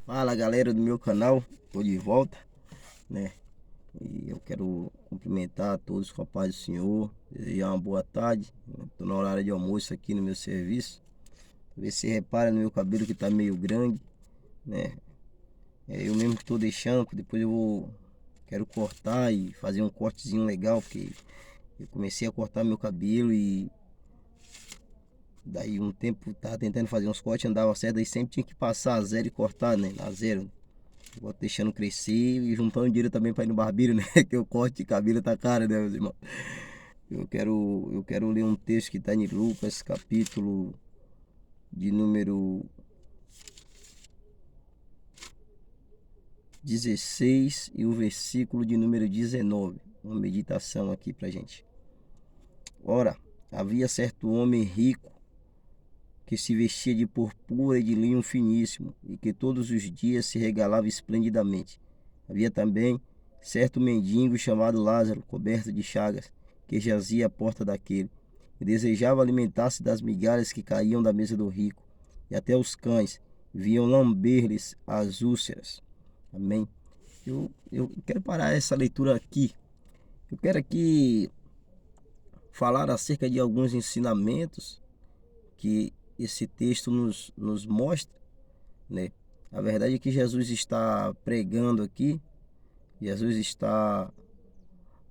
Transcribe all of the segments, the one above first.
Fala galera do meu canal, tô de volta, né? E eu quero cumprimentar a todos com a paz do Senhor, desejar uma boa tarde. Tô na hora de almoço aqui no meu serviço. Ver se repara no meu cabelo que tá meio grande, né? É eu mesmo que tô deixando, que depois quero cortar e fazer um cortezinho legal, porque eu comecei a cortar meu cabelo e daí um tempo tava tentando fazer uns cortes, andava certo, daí sempre tinha que passar a zero e cortar, né? A zero. Vou deixando crescer e juntando dinheiro também para ir no barbeiro, né? Que o corte de cabelo tá caro, né, meus irmãos? Eu quero ler um texto que está em Lucas, capítulo de número 16 e o versículo de número 19. Uma meditação aqui pra gente. Ora, havia certo homem rico que se vestia de purpura e de linho finíssimo e que todos os dias se regalava esplendidamente. Havia também certo mendigo chamado Lázaro, coberto de chagas, que jazia à porta daquele, e desejava alimentar-se das migalhas que caíam da mesa do rico, e até os cães vinham lamber-lhes as úlceras. Amém. Eu quero parar essa leitura aqui. Eu quero aqui falar acerca de alguns ensinamentos que esse texto nos mostra, né? A verdade é que Jesus está pregando aqui, Jesus está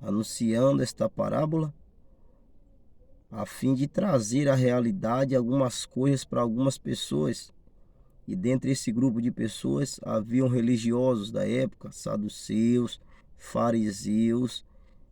anunciando esta parábola a fim de trazer à realidade algumas coisas para algumas pessoas. E dentre esse grupo de pessoas haviam religiosos da época, saduceus, fariseus,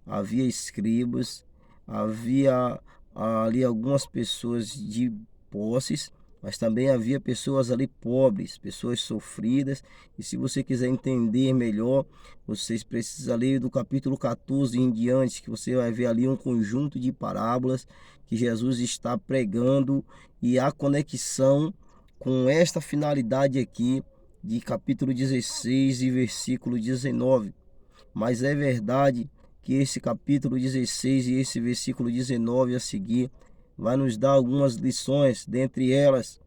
havia escribas, havia ali algumas pessoas de posses, mas também havia pessoas ali pobres, pessoas sofridas. E se você quiser entender melhor, vocês precisam ler do capítulo 14 em diante, que você vai ver ali um conjunto de parábolas que Jesus está pregando e a conexão com esta finalidade aqui de capítulo 16 e versículo 19. Mas é verdade que esse capítulo 16 e esse versículo 19 a seguir vai nos dar algumas lições, dentre elas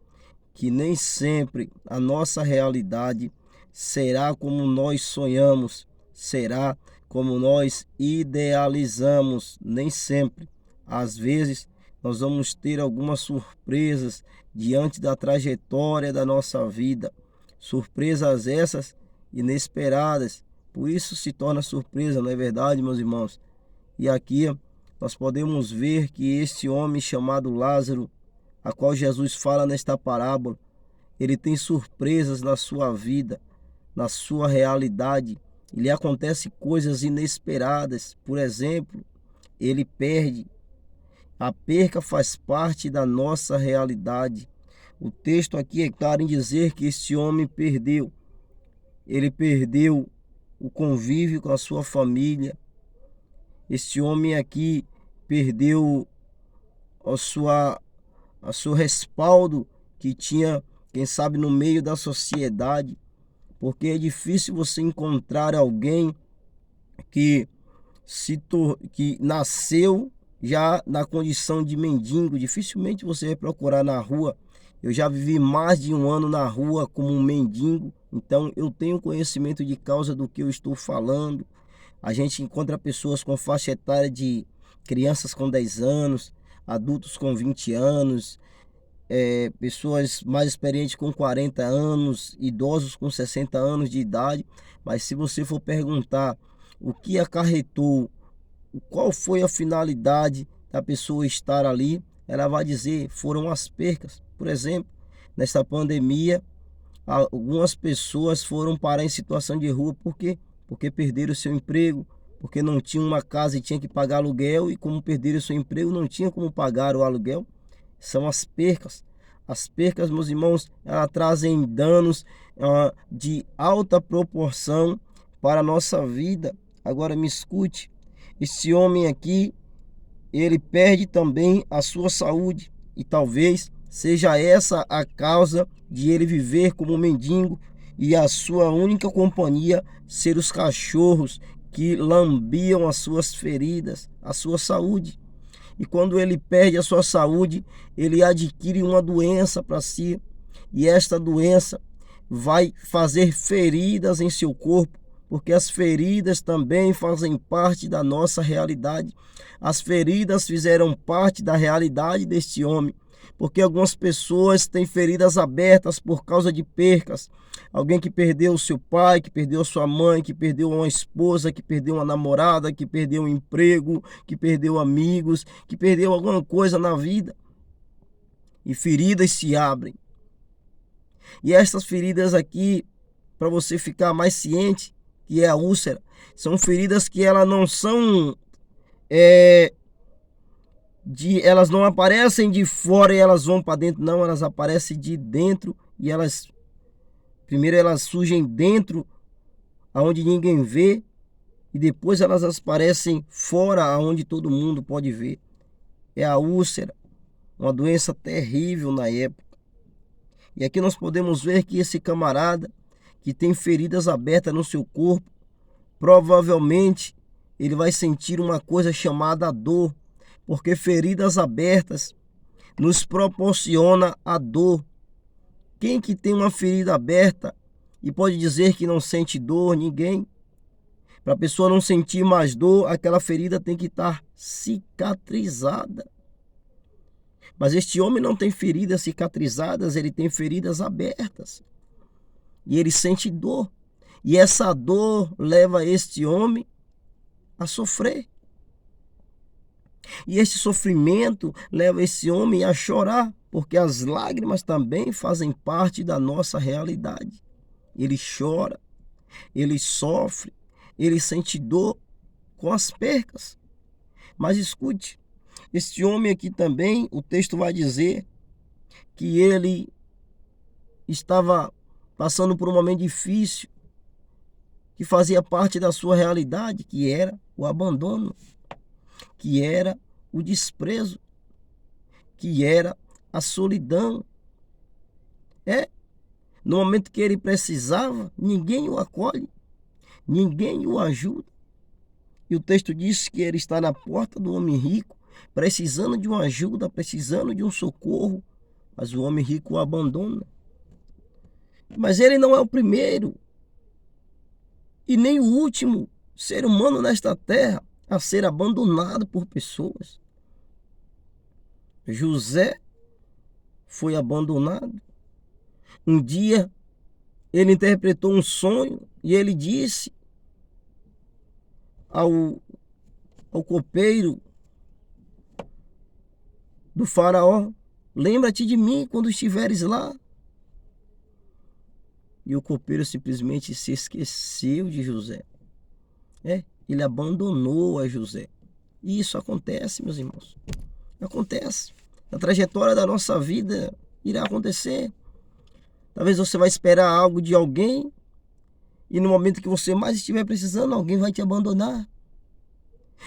que nem sempre a nossa realidade será como nós sonhamos, será como nós idealizamos, nem sempre. Às vezes nós vamos ter algumas surpresas diante da trajetória da nossa vida, surpresas essas inesperadas. Por isso se torna surpresa, não é verdade, meus irmãos? E aqui nós podemos ver que este homem chamado Lázaro, a qual Jesus fala nesta parábola, ele tem surpresas na sua vida, na sua realidade. E lhe acontece coisas inesperadas. Por exemplo, ele perde. A perca faz parte da nossa realidade. O texto aqui é claro em dizer que este homem perdeu. Ele perdeu o convívio com a sua família. Este homem aqui perdeu a seu respaldo que tinha, quem sabe, no meio da sociedade, porque é difícil você encontrar alguém que que nasceu já na condição de mendigo. Dificilmente você vai procurar na rua. Eu já vivi mais de um ano na rua como um mendigo, então eu tenho conhecimento de causa do que eu estou falando. A gente encontra pessoas com faixa etária de crianças com 10 anos, adultos com 20 anos, pessoas mais experientes com 40 anos, idosos com 60 anos de idade. Mas se você for perguntar o que acarretou, qual foi a finalidade da pessoa estar ali, ela vai dizer, foram as percas. Por exemplo, nesta pandemia, algumas pessoas foram parar em situação de rua, por quê? Porque perderam o seu emprego, porque não tinham uma casa e tinham que pagar aluguel, e como perderam o seu emprego, não tinham como pagar o aluguel. São as percas. As percas, meus irmãos, elas trazem danos de alta proporção para a nossa vida. Agora me escute, esse homem aqui, ele perde também a sua saúde, e talvez seja essa a causa de ele viver como mendigo e a sua única companhia ser os cachorros que lambiam as suas feridas, a sua saúde. E quando ele perde a sua saúde, ele adquire uma doença para si. E esta doença, vai fazer feridas em seu corpo, porque as feridas também fazem parte da nossa realidade. As feridas fizeram parte da realidade deste homem, porque algumas pessoas têm feridas abertas por causa de percas. Alguém que perdeu o seu pai, que perdeu a sua mãe, que perdeu uma esposa, que perdeu uma namorada, que perdeu um emprego, que perdeu amigos, que perdeu alguma coisa na vida. E feridas se abrem. E essas feridas aqui, para você ficar mais ciente, que é a úlcera, são feridas que elas não são elas não aparecem de fora e elas vão para dentro, não, elas aparecem de dentro e primeiro elas surgem dentro, aonde ninguém vê, e depois elas aparecem fora, aonde todo mundo pode ver. É a úlcera, uma doença terrível na época. E aqui nós podemos ver que esse camarada que tem feridas abertas no seu corpo, provavelmente ele vai sentir uma coisa chamada dor, porque feridas abertas nos proporciona a dor. Quem que tem uma ferida aberta e pode dizer que não sente dor? Ninguém. Para a pessoa não sentir mais dor, aquela ferida tem que estar cicatrizada. Mas este homem não tem feridas cicatrizadas, ele tem feridas abertas. E ele sente dor. E essa dor leva este homem a sofrer. E esse sofrimento leva esse homem a chorar, porque as lágrimas também fazem parte da nossa realidade. Ele chora, ele sofre, ele sente dor com as percas. Mas escute, este homem aqui também, o texto vai dizer que ele estava passando por um momento difícil, que fazia parte da sua realidade, que era o abandono, que era o desprezo, que era a solidão. No momento que ele precisava, ninguém o acolhe, ninguém o ajuda. E o texto diz que ele está na porta do homem rico, precisando de uma ajuda, precisando de um socorro, mas o homem rico o abandona. Mas ele não é o primeiro e nem o último ser humano nesta terra a ser abandonado por pessoas. José foi abandonado. Um dia ele interpretou um sonho e ele disse ao copeiro do faraó: lembra-te de mim quando estiveres lá. E o copeiro simplesmente se esqueceu de José. Ele abandonou a José. E isso acontece, meus irmãos. Acontece. Na trajetória da nossa vida irá acontecer. Talvez você vai esperar algo de alguém e no momento que você mais estiver precisando, alguém vai te abandonar.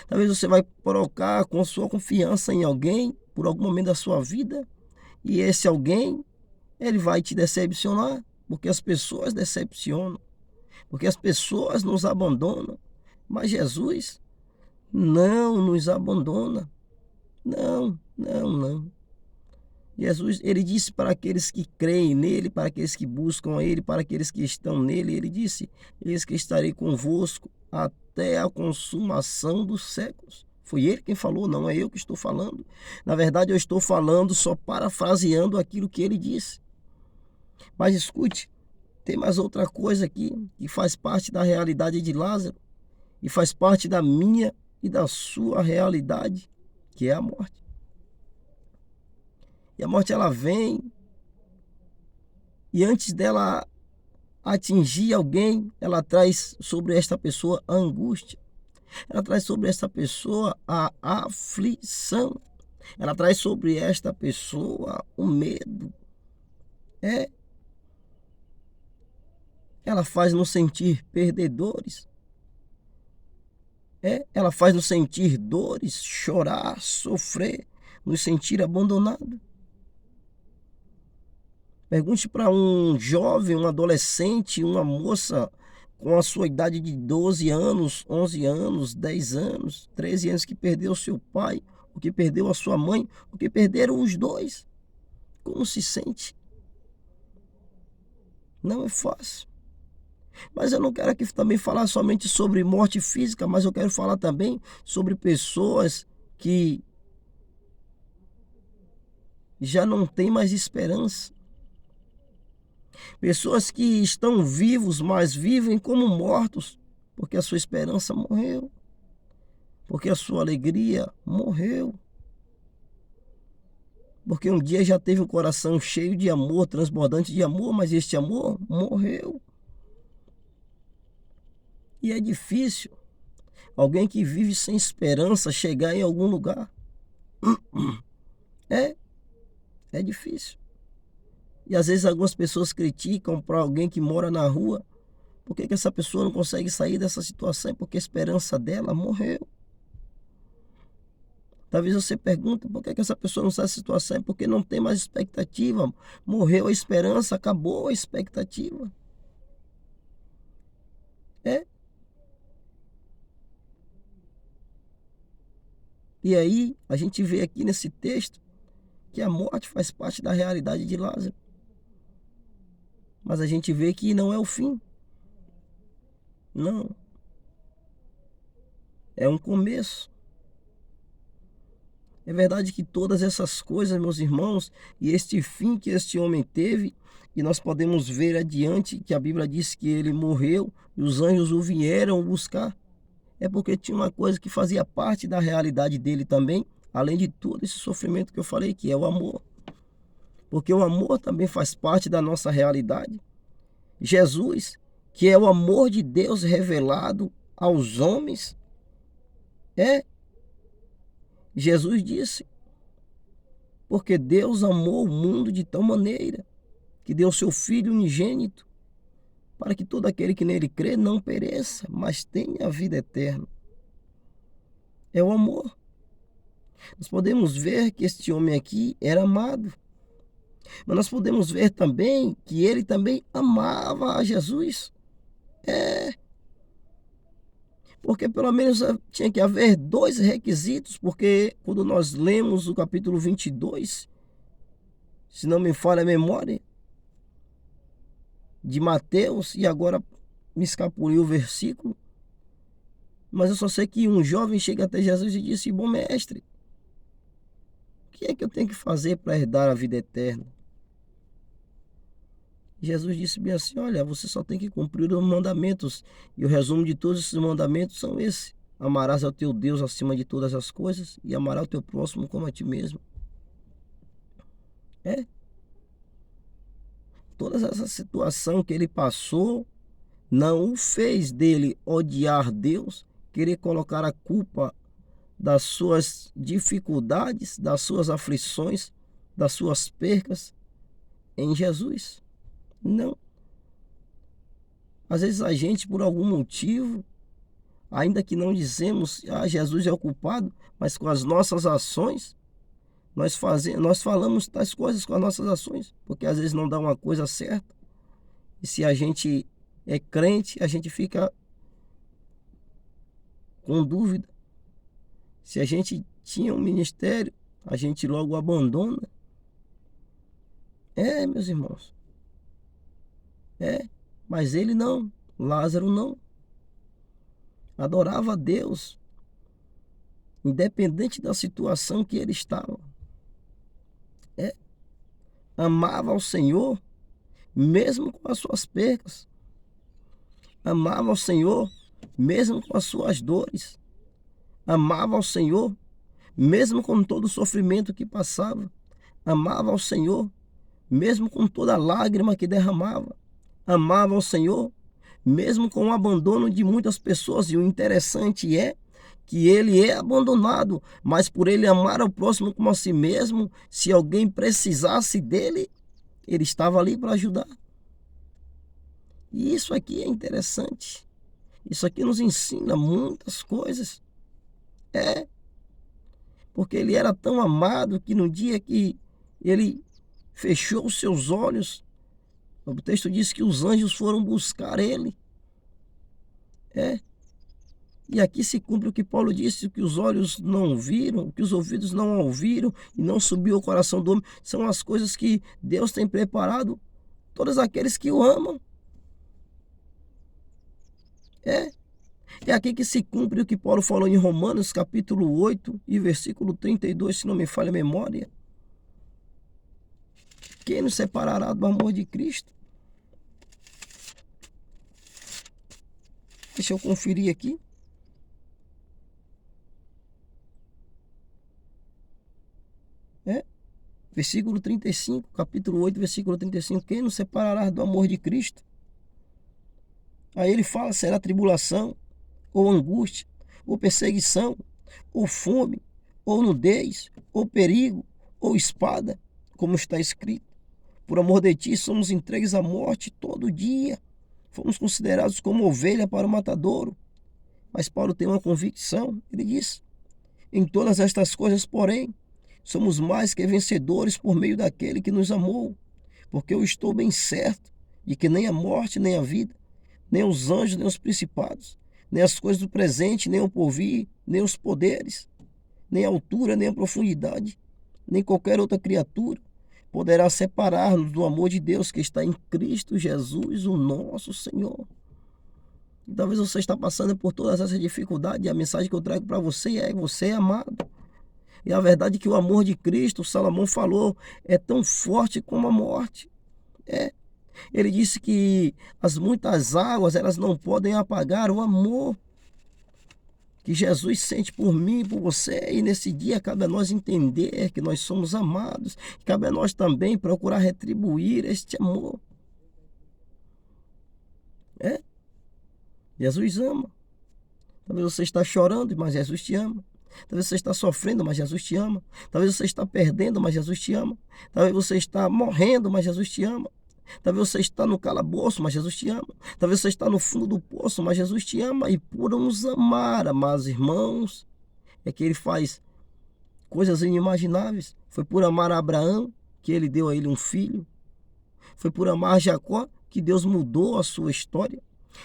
Talvez você vai colocar com sua confiança em alguém por algum momento da sua vida e esse alguém, ele vai te decepcionar, porque as pessoas decepcionam, porque as pessoas nos abandonam. Mas Jesus não nos abandona. Não, não, não. Jesus, ele disse para aqueles que creem nele, para aqueles que buscam a ele, para aqueles que estão nele, ele disse: eis que estarei convosco até a consumação dos séculos. Foi ele quem falou, não é eu que estou falando. Na verdade, eu estou falando só parafraseando aquilo que ele disse. Mas escute, tem mais outra coisa aqui que faz parte da realidade de Lázaro e faz parte da minha e da sua realidade, que é a morte. E a morte, ela vem e antes dela atingir alguém, ela traz sobre esta pessoa a angústia. Ela traz sobre esta pessoa a aflição. Ela traz sobre esta pessoa o medo. Ela faz nos sentir perdedores. Ela faz nos sentir dores, chorar, sofrer, nos sentir abandonados. Pergunte para um jovem, um adolescente, uma moça com a sua idade de 12 anos, 11 anos, 10 anos, 13 anos, que perdeu seu pai, ou que perdeu a sua mãe, ou que perderam os dois. Como se sente? Não é fácil. Mas eu não quero aqui também falar somente sobre morte física, mas eu quero falar também sobre pessoas que já não têm mais esperança. Pessoas que estão vivos, mas vivem como mortos, porque a sua esperança morreu, porque a sua alegria morreu. Porque um dia já teve um coração cheio de amor, transbordante de amor, mas este amor morreu. E é difícil alguém que vive sem esperança chegar em algum lugar. É difícil. E às vezes algumas pessoas criticam para alguém que mora na rua. Por que essa pessoa não consegue sair dessa situação? Porque a esperança dela morreu. Talvez você pergunte por que essa pessoa não sai dessa situação? É porque não tem mais expectativa. Morreu a esperança, acabou a expectativa. E aí a gente vê aqui nesse texto que a morte faz parte da realidade de Lázaro. Mas a gente vê que não é o fim. Não. É um começo. É verdade que todas essas coisas, meus irmãos, e este fim que este homem teve, e nós podemos ver adiante que a Bíblia diz que ele morreu e os anjos o vieram buscar, é porque tinha uma coisa que fazia parte da realidade dele também, além de todo esse sofrimento que eu falei, que é o amor. Porque o amor também faz parte da nossa realidade. Jesus, que é o amor de Deus revelado aos homens, Jesus disse, porque Deus amou o mundo de tal maneira que deu seu Filho unigênito para que todo aquele que nele crê não pereça, mas tenha a vida eterna. É o amor. Nós podemos ver que este homem aqui era amado, mas nós podemos ver também que ele também amava a Jesus. Porque pelo menos tinha que haver dois requisitos, porque quando nós lemos o capítulo 22, se não me falha a memória, de Mateus, e agora me escapuliu o versículo, mas eu só sei que um jovem chega até Jesus e disse, bom mestre, o que é que eu tenho que fazer para herdar a vida eterna? Jesus disse bem assim, olha, você só tem que cumprir os mandamentos, e o resumo de todos esses mandamentos são esses: amarás ao teu Deus acima de todas as coisas e amarás o teu próximo como a ti mesmo. Toda essa situação que ele passou não o fez dele odiar Deus, querer colocar a culpa das suas dificuldades, das suas aflições, das suas percas em Jesus. Não. Às vezes a gente, por algum motivo, ainda que não dizemos, Jesus é o culpado, mas com as nossas ações, nós falamos tais coisas com as nossas ações, porque às vezes não dá uma coisa certa. E se a gente é crente, a gente fica com dúvida. Se a gente tinha um ministério, a gente logo abandona. Meus irmãos. Mas ele não, Lázaro não. Adorava a Deus, independente da situação que ele estava. Amava ao Senhor, mesmo com as suas percas. Amava ao Senhor, mesmo com as suas dores. Amava ao Senhor, mesmo com todo o sofrimento que passava. Amava ao Senhor, mesmo com toda a lágrima que derramava. Amava ao Senhor, mesmo com o abandono de muitas pessoas. E o interessante é que ele é abandonado, mas por ele amar ao próximo como a si mesmo, se alguém precisasse dele, ele estava ali para ajudar. E isso aqui é interessante. Isso aqui nos ensina muitas coisas. Porque ele era tão amado que no dia que ele fechou os seus olhos, o texto diz que os anjos foram buscar ele. E aqui se cumpre o que Paulo disse, que os olhos não viram, que os ouvidos não ouviram e não subiu ao coração do homem. São as coisas que Deus tem preparado todos aqueles que o amam. É aqui que se cumpre o que Paulo falou em Romanos, capítulo 8 e versículo 32, se não me falha a memória. Quem nos separará do amor de Cristo? Deixa eu conferir aqui. Versículo 35, capítulo 8, versículo 35. Quem nos separará do amor de Cristo? Aí ele fala, será tribulação, ou angústia, ou perseguição, ou fome, ou nudez, ou perigo, ou espada, como está escrito. Por amor de ti somos entregues à morte todo dia. Fomos considerados como ovelha para o matadouro. Mas Paulo tem uma convicção. Ele diz, em todas estas coisas, porém, somos mais que vencedores por meio daquele que nos amou. Porque eu estou bem certo de que nem a morte, nem a vida, nem os anjos, nem os principados, nem as coisas do presente, nem o porvir, nem os poderes, nem a altura, nem a profundidade, nem qualquer outra criatura poderá separar-nos do amor de Deus que está em Cristo Jesus, o nosso Senhor. E talvez você está passando por todas essas dificuldades, e a mensagem que eu trago para você é: você é amado. E a verdade é que o amor de Cristo, Salomão falou, é tão forte como a morte. Ele disse que as muitas águas, elas não podem apagar o amor que Jesus sente por mim e por você. E nesse dia cabe a nós entender que nós somos amados. Cabe a nós também procurar retribuir este amor. Jesus ama. Talvez você está chorando, mas Jesus te ama. Talvez você está sofrendo, mas Jesus te ama. Talvez você está perdendo, mas Jesus te ama. Talvez você está morrendo, mas Jesus te ama. Talvez você está no calabouço, mas Jesus te ama. Talvez você está no fundo do poço, mas Jesus te ama. E por nos amar, amados irmãos, é que ele faz coisas inimagináveis. Foi por amar a Abraão que ele deu a ele um filho. Foi por amar Jacó que Deus mudou a sua história.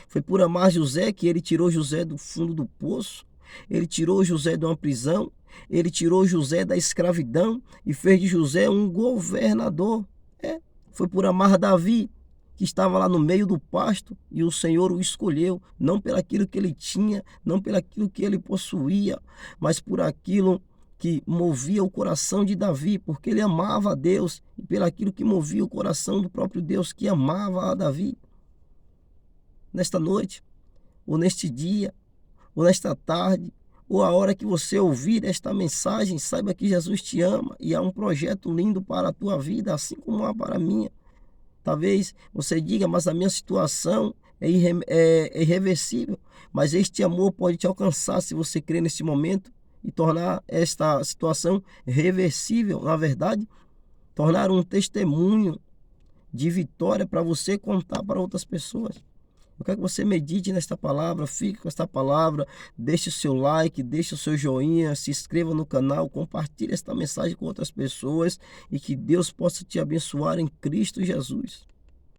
Foi por amar José que ele tirou José do fundo do poço. Ele tirou José de uma prisão. Ele tirou José da escravidão e fez de José um governador. Foi por amar Davi, que estava lá no meio do pasto, e o Senhor o escolheu, não pelaquilo que ele tinha, não pelaquilo que ele possuía, mas por aquilo que movia o coração de Davi, porque ele amava a Deus, e pelaquilo que movia o coração do próprio Deus, que amava a Davi. Nesta noite, ou neste dia, ou nesta tarde, ou a hora que você ouvir esta mensagem, saiba que Jesus te ama e há um projeto lindo para a tua vida, assim como há para a minha. Talvez você diga, mas a minha situação é irreversível. Mas este amor pode te alcançar se você crer neste momento e tornar esta situação reversível. Na verdade, tornar um testemunho de vitória para você contar para outras pessoas. Eu quero que você medite nesta palavra, fique com esta palavra, deixe o seu like, deixe o seu joinha, se inscreva no canal, compartilhe esta mensagem com outras pessoas e que Deus possa te abençoar em Cristo Jesus.